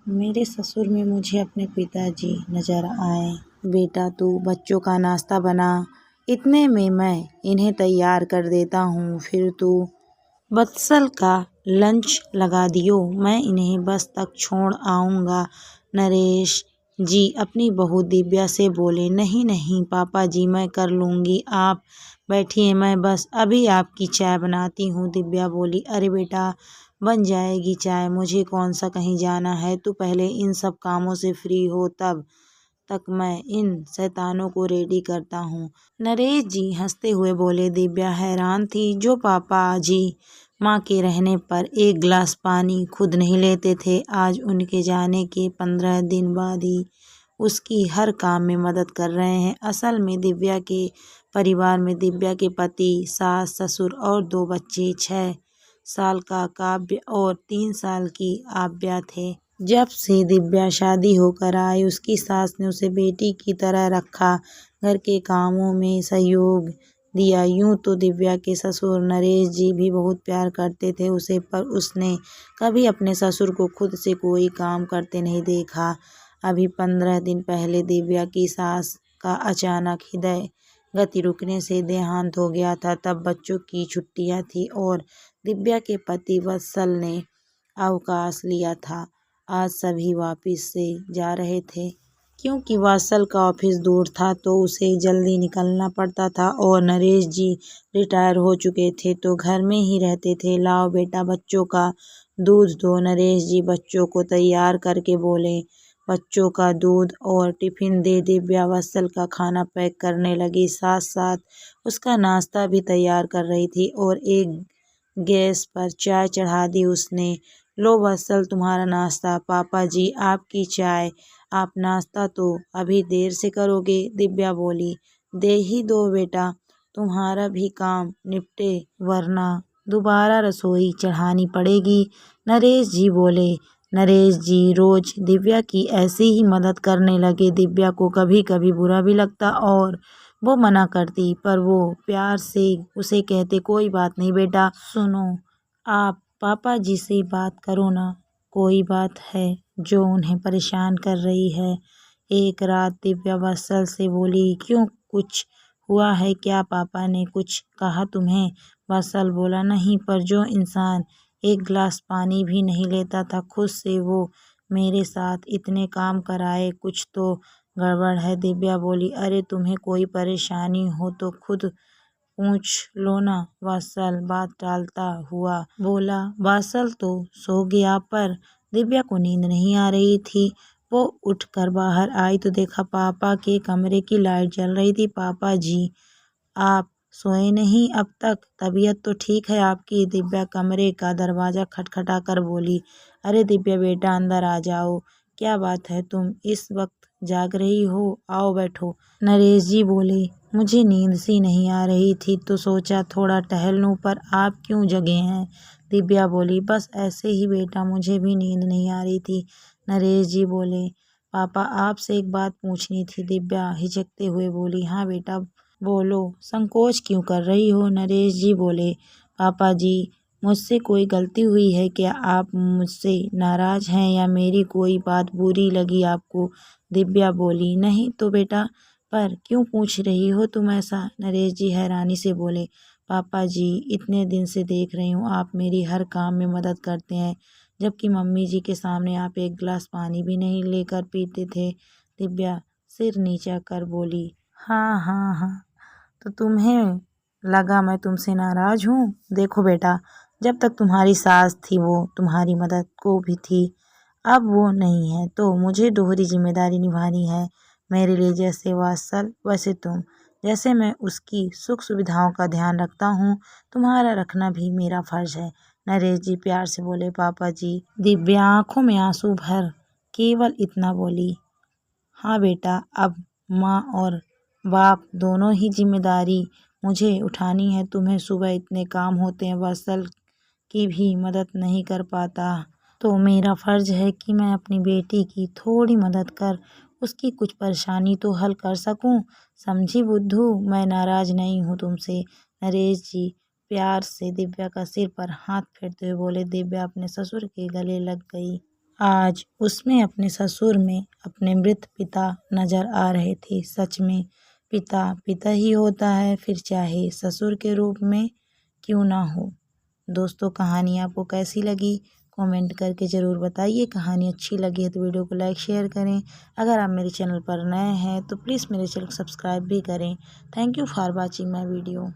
मेरे ससुर में मुझे अपने पिताजी नजर आए। बेटा तू बच्चों का नाश्ता बना, इतने में मैं इन्हें तैयार कर देता हूँ, फिर तू वत्सल का लंच लगा दियो, मैं इन्हें बस तक छोड़ आऊँगा। नरेश जी अपनी बहू दिव्या से बोले। नहीं नहीं पापा जी, मैं कर लूँगी, आप बैठिए, मैं बस अभी आपकी चाय बनाती हूँ। दिव्या बोली। अरे बेटा बन जाएगी चाय, मुझे कौन सा कहीं जाना है, तू पहले इन सब कामों से फ्री हो तब तक मैं इन शैतानों को रेडी करता हूँ। नरेश जी हंसते हुए बोले। दिव्या हैरान थी, जो पापा जी माँ के रहने पर एक गिलास पानी खुद नहीं लेते थे, आज उनके जाने के 15 दिन बाद ही उसकी हर काम में मदद कर रहे हैं। असल में दिव्या के परिवार में दिव्या के पति, सास, ससुर और 2 बच्चे, 6 साल का काव्य और 3 साल की आव्या थे। जब से दिव्या शादी होकर आई, उसकी सास ने उसे बेटी की तरह रखा, घर के कामों में सहयोग दिया। यूं तो दिव्या के ससुर नरेश जी भी बहुत प्यार करते थे उसे, पर उसने कभी अपने ससुर को खुद से कोई काम करते नहीं देखा। अभी 15 दिन पहले दिव्या की सास का अचानक हृदय गति रुकने से देहांत हो गया था। तब बच्चों की छुट्टियां थी और दिव्या के पति वत्सल ने अवकाश लिया था। आज सभी वापिस से जा रहे थे। क्योंकि वत्सल का ऑफिस दूर था तो उसे जल्दी निकलना पड़ता था और नरेश जी रिटायर हो चुके थे तो घर में ही रहते थे। लाओ बेटा बच्चों का दूध दो, नरेश जी बच्चों को तैयार करके बोले। बच्चों का दूध और टिफिन दे दिव्या वत्सल का खाना पैक करने लगी, साथ साथ उसका नाश्ता भी तैयार कर रही थी और एक गैस पर चाय चढ़ा दी उसने। लो वत्सल तुम्हारा नाश्ता, पापा जी आपकी चाय, आप नाश्ता तो अभी देर से करोगे, दिव्या बोली। दे ही दो बेटा, तुम्हारा भी काम निपटे वरना दोबारा रसोई चढ़ानी पड़ेगी, नरेश जी बोले। नरेश जी रोज दिव्या की ऐसी ही मदद करने लगे। दिव्या को कभी कभी बुरा भी लगता और वो मना करती, पर वो प्यार से उसे कहते कोई बात नहीं बेटा, सुनो आप पापा जी से बात करो ना, कोई बात है जो उन्हें परेशान कर रही है। एक रात दिव्या वत्सल से बोली। क्यों, कुछ हुआ है क्या, पापा ने कुछ कहा तुम्हें? वत्सल बोला। नहीं, पर जो इंसान एक गिलास पानी भी नहीं लेता था खुद से, वो मेरे साथ इतने काम कराए, कुछ तो गड़बड़ है, दिव्या बोली। अरे तुम्हें कोई परेशानी हो तो खुद पूछ लो ना, वत्सल बात टालता हुआ बोला। वत्सल तो सो गया, पर दिव्या को नींद नहीं आ रही थी। वो उठकर बाहर आई तो देखा पापा के कमरे की लाइट जल रही थी। पापा जी आप सोए नहीं अब तक, तबीयत तो ठीक है आपकी, दिव्या कमरे का दरवाजा खटखटा कर बोली। अरे दिव्या बेटा अंदर आ जाओ, क्या बात है, तुम इस वक्त जाग रही हो, आओ बैठो, नरेश जी बोले। मुझे नींद सी नहीं आ रही थी तो सोचा थोड़ा टहल लूं, पर आप क्यों जगे हैं, दिव्या बोली। बस ऐसे ही बेटा, मुझे भी नींद नहीं आ रही थी, नरेश जी बोले। पापा आपसे एक बात पूछनी थी, दिव्या हिचकते हुए बोली। हाँ बेटा बोलो, संकोच क्यों कर रही हो, नरेश जी बोले। पापा जी मुझसे कोई गलती हुई है क्या, आप मुझसे नाराज हैं या मेरी कोई बात बुरी लगी आपको, दिव्या बोली। नहीं तो बेटा, पर क्यों पूछ रही हो तुम ऐसा, नरेश जी हैरानी से बोले। पापा जी इतने दिन से देख रही हूँ आप मेरी हर काम में मदद करते हैं, जबकि मम्मी जी के सामने आप एक गिलास पानी भी नहीं लेकर पीते थे, दिव्या सिर नीचा कर बोली। हाँ हाँ हाँ, तो तुम्हें लगा मैं तुमसे नाराज हूँ? देखो बेटा, जब तक तुम्हारी सास थी वो तुम्हारी मदद को भी थी, अब वो नहीं है तो मुझे दोहरी जिम्मेदारी निभानी है। मेरे लिए जैसे वत्सल वैसे तुम, जैसे मैं उसकी सुख सुविधाओं का ध्यान रखता हूँ, तुम्हारा रखना भी मेरा फर्ज है, नरेश जी प्यार से बोले। पापा जी, दिव्या आंखों में आंसू भर केवल इतना बोली। हाँ बेटा, अब माँ और बाप दोनों ही जिम्मेदारी मुझे उठानी है, तुम्हें सुबह इतने काम होते हैं, वत्सल की भी मदद नहीं कर पाता, तो मेरा फर्ज है कि मैं अपनी बेटी की थोड़ी मदद कर उसकी कुछ परेशानी तो हल कर सकूं, समझी बुद्धू, मैं नाराज नहीं हूँ तुमसे, नरेश जी प्यार से दिव्या का सिर पर हाथ फेरते हुए बोले। दिव्या अपने ससुर के गले लग गई। आज उसमें अपने ससुर में अपने मृत पिता नज़र आ रहे थे। सच में पिता पिता ही होता है, फिर चाहे ससुर के रूप में क्यों ना हो। दोस्तों, कहानी आपको कैसी लगी कमेंट करके ज़रूर बताइए। कहानी अच्छी लगी है तो वीडियो को लाइक शेयर करें। अगर आप मेरे चैनल पर नए हैं तो प्लीज़ मेरे चैनल को सब्सक्राइब भी करें। Thank you for watching my video.